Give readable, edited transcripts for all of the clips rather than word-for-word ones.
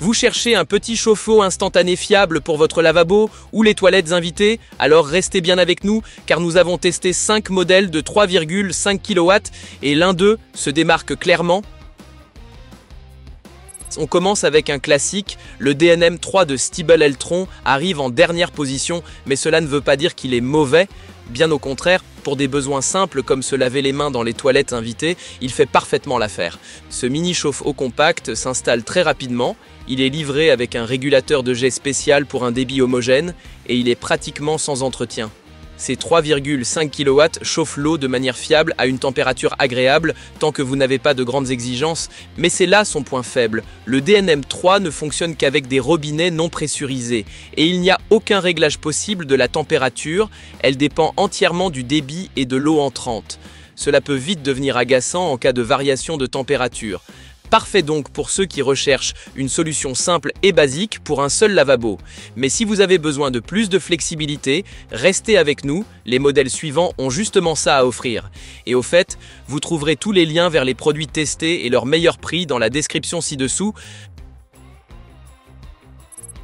Vous cherchez un petit chauffe-eau instantané fiable pour votre lavabo ou les toilettes invitées? Alors restez bien avec nous car nous avons testé 5 modèles de 3,5 kW et l'un d'eux se démarque clairement. On commence avec un classique, le DNM 3 de Stiebel Eltron arrive en dernière position, mais cela ne veut pas dire qu'il est mauvais. Bien au contraire, pour des besoins simples comme se laver les mains dans les toilettes invitées, il fait parfaitement l'affaire. Ce mini chauffe-eau compact s'installe très rapidement, il est livré avec un régulateur de jet spécial pour un débit homogène et il est pratiquement sans entretien. Ces 3,5 kW chauffent l'eau de manière fiable à une température agréable tant que vous n'avez pas de grandes exigences, mais c'est là son point faible. Le DNM 3 ne fonctionne qu'avec des robinets non pressurisés et il n'y a aucun réglage possible de la température, elle dépend entièrement du débit et de l'eau entrante. Cela peut vite devenir agaçant en cas de variation de température. Parfait donc pour ceux qui recherchent une solution simple et basique pour un seul lavabo. Mais si vous avez besoin de plus de flexibilité, restez avec nous, les modèles suivants ont justement ça à offrir. Et au fait, vous trouverez tous les liens vers les produits testés et leur meilleur prix dans la description ci-dessous.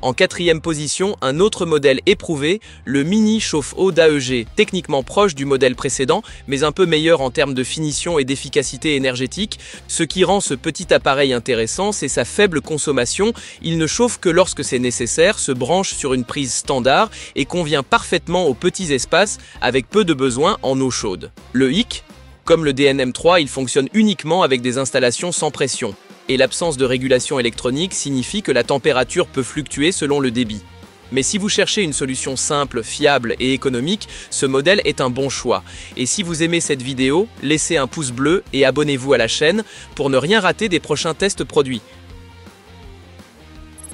En quatrième position, un autre modèle éprouvé, le mini chauffe-eau d'AEG, techniquement proche du modèle précédent, mais un peu meilleur en termes de finition et d'efficacité énergétique. Ce qui rend ce petit appareil intéressant, c'est sa faible consommation. Il ne chauffe que lorsque c'est nécessaire, se branche sur une prise standard et convient parfaitement aux petits espaces avec peu de besoin en eau chaude. Le hic, comme le DNM 3, il fonctionne uniquement avec des installations sans pression. Et l'absence de régulation électronique signifie que la température peut fluctuer selon le débit. Mais si vous cherchez une solution simple, fiable et économique, ce modèle est un bon choix. Et si vous aimez cette vidéo, laissez un pouce bleu et abonnez-vous à la chaîne pour ne rien rater des prochains tests produits.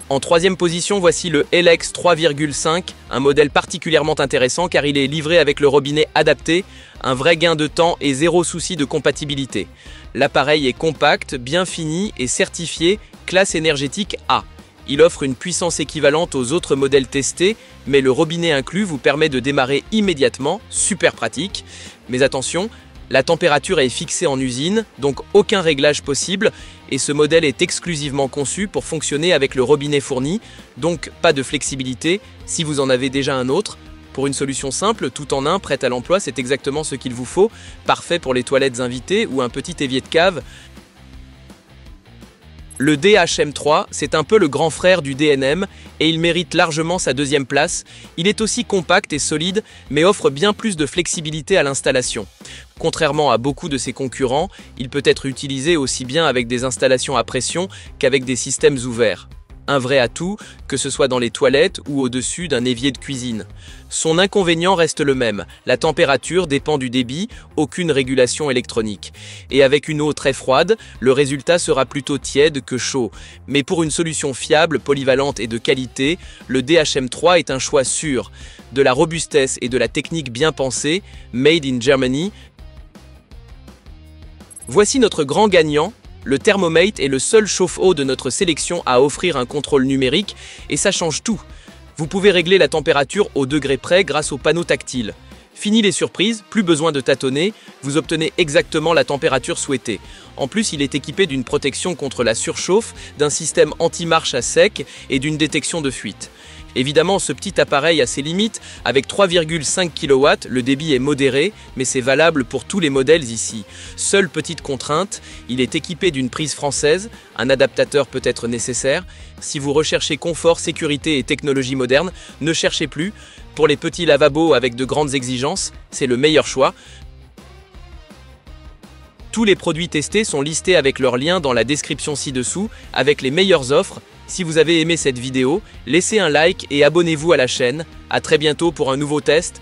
En troisième position, voici le LX 3,5, un modèle particulièrement intéressant car il est livré avec le robinet adapté, un vrai gain de temps et zéro souci de compatibilité. L'appareil est compact, bien fini et certifié classe énergétique A. Il offre une puissance équivalente aux autres modèles testés, mais le robinet inclus vous permet de démarrer immédiatement, super pratique. Mais attention, la température est fixée en usine, donc aucun réglage possible, et ce modèle est exclusivement conçu pour fonctionner avec le robinet fourni, donc pas de flexibilité si vous en avez déjà un autre. Pour une solution simple, tout en un, prête à l'emploi, c'est exactement ce qu'il vous faut, parfait pour les toilettes invitées ou un petit évier de cave. Le DHM3, c'est un peu le grand frère du DNM et il mérite largement sa deuxième place. Il est aussi compact et solide, mais offre bien plus de flexibilité à l'installation. Contrairement à beaucoup de ses concurrents, il peut être utilisé aussi bien avec des installations à pression qu'avec des systèmes ouverts. Un vrai atout, que ce soit dans les toilettes ou au-dessus d'un évier de cuisine. Son inconvénient reste le même, la température dépend du débit, aucune régulation électronique. Et avec une eau très froide, le résultat sera plutôt tiède que chaud. Mais pour une solution fiable, polyvalente et de qualité, le DHM3 est un choix sûr. De la robustesse et de la technique bien pensée, made in Germany. Voici notre grand gagnant. Le Thermomate est le seul chauffe-eau de notre sélection à offrir un contrôle numérique et ça change tout. Vous pouvez régler la température au degré près grâce au panneau tactile. Fini les surprises, plus besoin de tâtonner, vous obtenez exactement la température souhaitée. En plus, il est équipé d'une protection contre la surchauffe, d'un système anti-marche à sec et d'une détection de fuite. Évidemment, ce petit appareil a ses limites. Avec 3,5 kW, le débit est modéré, mais c'est valable pour tous les modèles ici. Seule petite contrainte, il est équipé d'une prise française, un adaptateur peut être nécessaire. Si vous recherchez confort, sécurité et technologie moderne, ne cherchez plus. Pour les petits lavabos avec de grandes exigences, c'est le meilleur choix. Tous les produits testés sont listés avec leur lien dans la description ci-dessous, avec les meilleures offres. Si vous avez aimé cette vidéo, laissez un like et abonnez-vous à la chaîne. À très bientôt pour un nouveau test.